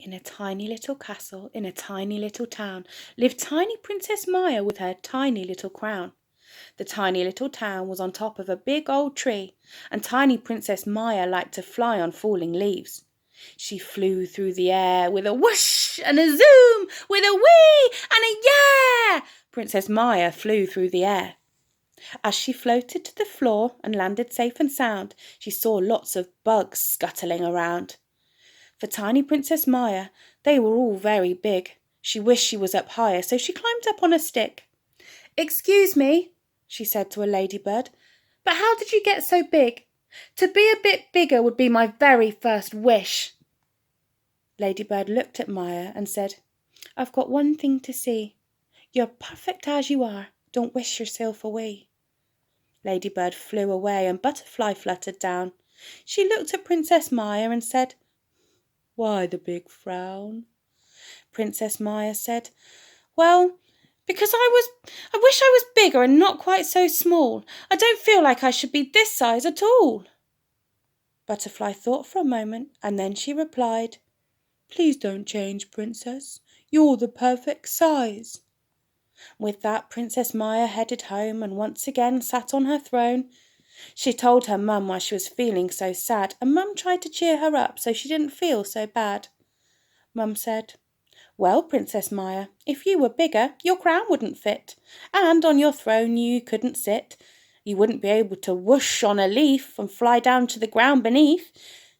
In a tiny little castle, in a tiny little town, lived tiny Princess Maya with her tiny little crown. The tiny little town was on top of a big old tree, and tiny Princess Maya liked to fly on falling leaves. She flew through the air with a whoosh and a zoom, with a whee and a yeah! Princess Maya flew through the air. As she floated to the floor and landed safe and sound, she saw lots of bugs scuttling around. For tiny Princess Maya, they were all very big. She wished she was up higher, so she climbed up on a stick. "Excuse me," she said to a ladybird, "but how did you get so big? To be a bit bigger would be my very first wish." Ladybird looked at Maya and said, "I've got one thing to say. You're perfect as you are. Don't wish yourself away." Ladybird flew away and Butterfly fluttered down. She looked at Princess Maya and said, "Why the big frown?" Princess Maya said, "Well, because I wish I was bigger and not quite so small. I don't feel like I should be this size at all." Butterfly thought for a moment and then she replied, "Please don't change, Princess. You're the perfect size." With that, Princess Maya headed home and once again sat on her throne. She told her mum why she was feeling so sad, and Mum tried to cheer her up so she didn't feel so bad. Mum said, "Well, Princess Maya, if you were bigger, your crown wouldn't fit, and on your throne you couldn't sit. You wouldn't be able to whoosh on a leaf and fly down to the ground beneath.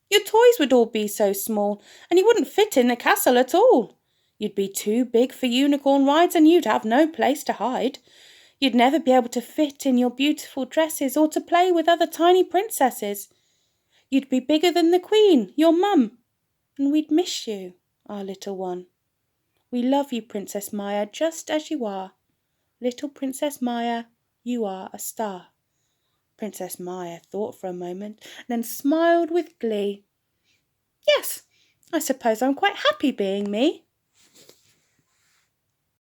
Your toys would all be so small, and you wouldn't fit in the castle at all. You'd be too big for unicorn rides, and you'd have no place to hide. You'd never be able to fit in your beautiful dresses or to play with other tiny princesses. You'd be bigger than the Queen, your mum, and we'd miss you, our little one. We love you, Princess Maya, just as you are. Little Princess Maya, you are a star." Princess Maya thought for a moment, then smiled with glee. "Yes, I suppose I'm quite happy being me."